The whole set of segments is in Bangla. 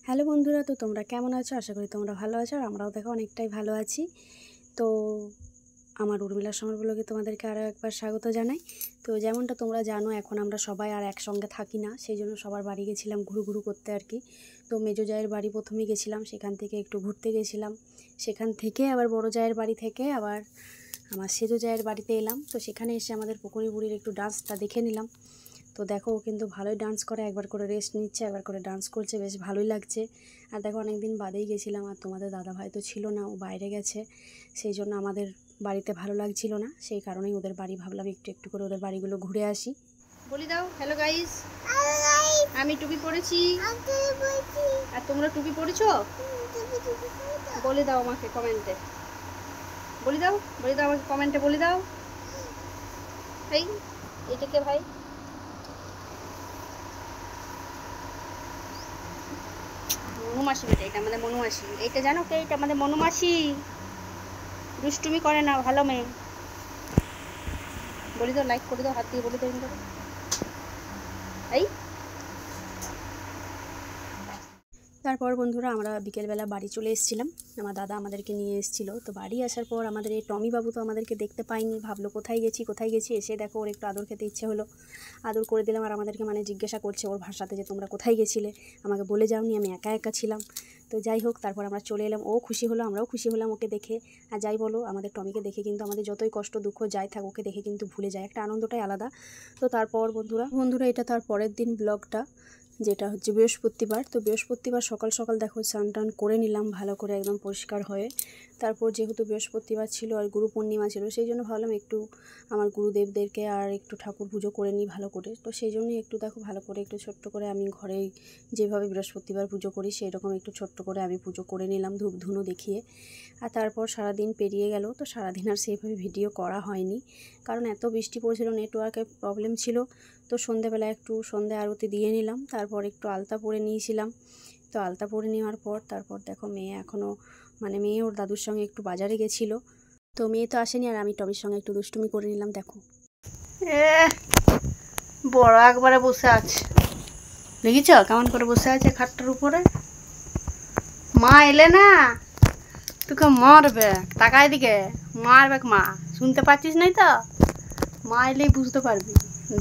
হ্যালো বন্ধুরা, তো তোমরা কেমন আছো? আশা করি তোমরা ভালো আছো, আর আমরাও দেখো অনেকটাই ভালো আছি। তো আমার উর্মিলার সমর ব্লগে তোমাদেরকে আরও একবার স্বাগত জানাই। তো যেমনটা তোমরা জানো, এখন আমরা সবাই আর একসঙ্গে থাকি না, সেই জন্য সবার বাড়ি গেছিলাম ঘুরু করতে আর কি। তো মেজো জায়ের বাড়ি প্রথমে গেছিলাম, সেখান থেকে একটু ঘুরতে গেছিলাম, সেখান থেকে আবার বড় জায়ের বাড়ি থেকে আবার আমার সেজো জায়ের বাড়িতে এলাম। তো সেখানে এসে আমাদের পুকুরি বুড়ির একটু ডান্সটা দেখে নিলাম। তো দেখো, ও কিন্তু ভালোই ডান্স করে, একবার করে রেস্ট নিচ্ছে, একবার করে ডান্স করছে, বেশ ভালোই লাগছে। আর দেখো, অনেক দিন বাদেই গেছিলাম, আর তোমাদের দাদাভাই তো ছিল না, ও বাইরে গেছে, সেই জন্য আমাদের বাড়িতে ভালো লাগছিল না, সেই কারণেই ওদের বাড়ি ভাবলাম একটু একটু করে ওদের বাড়িগুলো ঘুরে আসি। বলি দাও, হ্যালো গাইস, আমি টুপি পরেছি, আর তোমরা টুপি পরেছো? বলে দাও আমাকে কমেন্টে, বলে দাও আমাকে কমেন্টে বলে দাও। এই এইটাকে ভাই, মনুমাসি বেটা, এটা আমাদের মনুমাসি, এইটা জানো কে? এটা আমাদের মনুমাসি, দুষ্টুমি করে না, ভালো মেয়ে। বলি দাও, লাইক করে দাও, হাত দিয়ে বলে দাও এই। তারপর বন্ধুরা, আমরা বিকেলবেলা বাড়ি চলে এসেছিলাম, আমার দাদা আমাদেরকে নিয়ে এসেছিলো। তো বাড়ি আসার পর আমাদের এই টমি বাবু তো আমাদেরকে দেখতে পাইনি, ভাবলো কোথায় গেছি। এসে দেখো, ওর একটু আদর খেতে ইচ্ছে হলো, আদর করে দিলাম। আর আমাদেরকে জিজ্ঞাসা করছে ওর ভাষাতে যে তোমরা কোথায় গেছিলে, আমাকে বলে যাওনি, আমি একা একা ছিলাম। তো যাই হোক, তারপর আমরা চলে এলাম, ও খুশি হলো, আমরাও খুশি হলাম ওকে দেখে। আর যাই বলো, আমাদের টমিকে দেখে কিন্তু আমাদের যতই কষ্ট দুঃখ যাই থাক, ওকে দেখে কিন্তু ভুলে যায়, একটা আনন্দটাই আলাদা। তো তারপর বন্ধুরা এটা তার পরের দিন ব্লগটা, যেটা হচ্ছে বৃহস্পতিবার। তো বৃহস্পতিবার সকাল সকাল দেখো স্নান টান করে নিলাম ভালো করে, একদম পরিষ্কার হয়ে। তারপর যেহেতু বৃহস্পতিবার ছিল আর গুরু পূর্ণিমা ছিল, সেই জন্য ভাবলাম একটু আমার গুরুদেবদেরকে আর একটু ঠাকুর পুজো করে নিই ভালো করে। তো সেই জন্যই একটু দেখো ভালো করে একটু ছোট্ট করে আমি ঘরে যেভাবে বৃহস্পতিবার পুজো করি সেই রকম একটু ছোট্ট করে আমি পুজো করে নিলাম, ধূপ ধুনো দেখিয়ে। আর তারপর সারাদিন পেরিয়ে গেল, তো সারাদিন আর সেইভাবে ভিডিও করা হয়নি, কারণ এত বৃষ্টি পড়ছিল, নেটওয়ার্কের প্রবলেম ছিল। তো সন্ধ্যেবেলা একটু সন্ধ্যা আরতি দিয়ে নিলাম, তারপর একটু আলতা পরে নিয়েছিলাম। তো আলতা পরে নেওয়ার পর তারপর দেখো, মেয়ে এখনও মেয়ে ওর দাদুর সঙ্গে একটু বাজারে গেছিলো। তো মেয়ে তো আসেনি, আর আমি টমির সঙ্গে একটু দুষ্টুমি করে নিলাম। দেখো, বড় একবারে বসে আছে, দেখেছ কেমন করে বসে আছে খাটটার উপরে। মা এলে না তোকে মারবে, তাকায় দিকে মারবে, মা শুনতে পাচ্ছিস নাই তো? মা এলেই বুঝতে পারবি,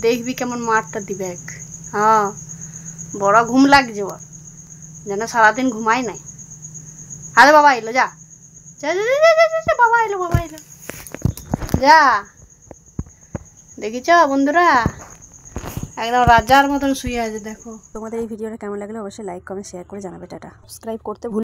দেখবি কেমন মারটা দিবে। হ্যাঁ, বড় ঘুম লাগছে ওর, যেন সারাদিন ঘুমাই নাই। আরে বাবা এলো, যা বাবা এলো যা। দেখিছ বন্ধুরা, একদম রাজার মতন শুয়ে আছে। দেখো, তোমাদের এই ভিডিওটা কেমন লাগলো অবশ্যই লাইক কমেন্ট শেয়ার করে জানাবে। টাটা, সাবস্ক্রাইব করতে ভুল